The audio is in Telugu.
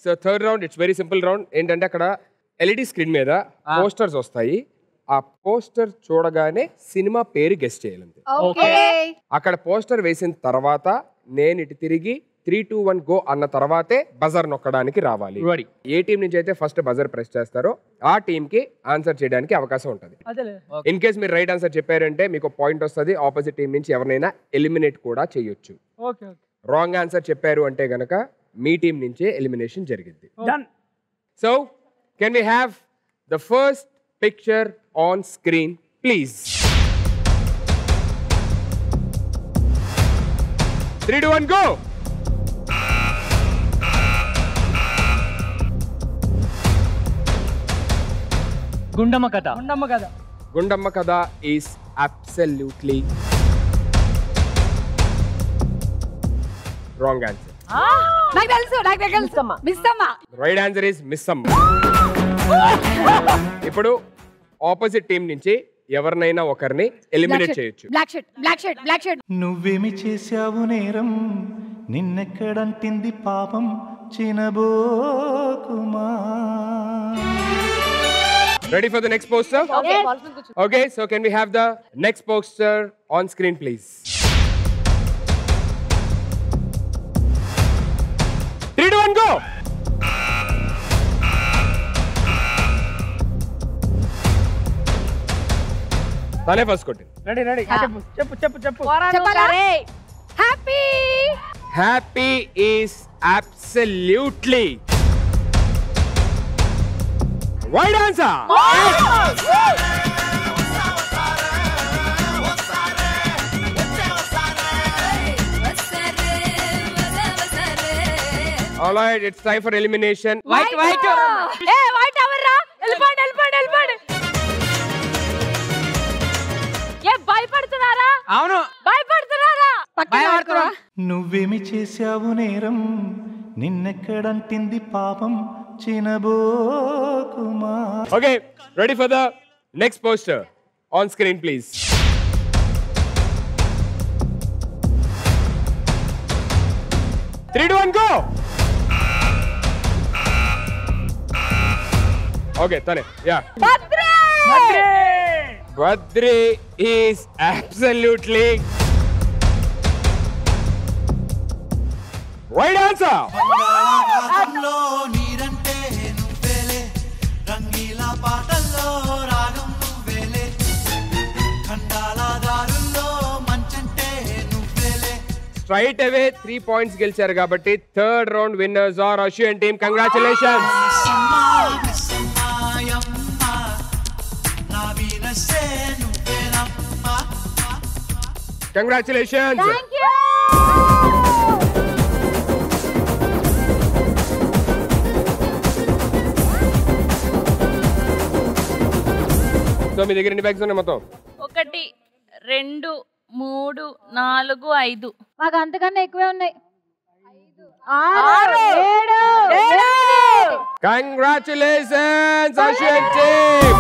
So third round it's very simple round. ఏంటంటే అక్కడ ఎల్ఈడి స్క్రీన్ మీద పోస్టర్స్ వస్తాయి. ఆ పోస్టర్ చూడగానే సినిమా పేరు గెస్ చేయాలంతే. అక్కడ పోస్టర్ వేసిన తర్వాత నేను ఇటు తిరిగి 3, 2, 1 గో అన్న తర్వాతే బజర్ నొక్కడానికి రావాలి. ఏ టీం నుంచి అయితే ఫస్ట్ బజర్ ప్రెస్ చేస్తారో ఆ టీం కి ఆన్సర్ చేయడానికి అవకాశం ఉంటుంది. ఇన్ కేస్ మీరు రైట్ ఆన్సర్ చెప్పారంటే మీకు పాయింట్ వస్తుంది. ఆపోజిట్ టీం నుంచి ఎవరినైనా ఎలిమినేట్ కూడా చేయొచ్చు. రాంగ్ ఆన్సర్ చెప్పారు అంటే గనక మీ టీం నుంచే ఎలిమినేషన్ జరిగింది. So can we have the first picture on screen please. 3, 2, 1 go. Gundamma Katha. Gundamma Katha is absolutely wrong answer. నాకు తెలుసు Missamma. Right answer is Missamma. ఇప్పుడు ఆపోజిట్ టీం నుంచి ఎవరినైనా ఒకరిని ఎలిమినేట్ చేయొచ్చు. Black shirt. నువ్వేమి చేశావు నేరం, నిన్నెక్కడంటింది పాపం, చినబోకుమా. Ready for the next poster? Okay, so can we have the next poster on screen, please? 3, 2, 1 go. Tane first kotti. Ready. చెప్పు. Happy is absolutely right answer. All right, it's time for elimination. White. Hey, white avarra. Elpandi. ఏ భయపడుతున్నారా? అవును. భయపడుతున్నారా? నువ్వేమి చేశావు నేరం, నిన్నెక్కడంటింది పాపం, చినబోకుమా. Okay, ready for the next poster on screen, please. 3, 2, 1 go. Okay, Tane. Yeah. Badri is absolutely right answer. బంగాళాఖాతంలో నీరంటే నువ్వేలే, రంగీలా పాటల్లో రాగం నువ్వేలే, ఖండాల దారుల్లో మంచంటే నువ్వేలే. Straight away 3 points గెలిచారు కాబట్టి third round winners are Ashwin team. Congratulations. Congratulations. Thank you. So మీ దగ్గర ఎన్ని బ్యాగ్స్ ఉన్నాయి మొత్తం? 1, 2, 3, 4, 5. మాకు అంతకన్నా ఎక్కువే ఉన్నాయి. 6, 7. Congratulations, Ashwin team.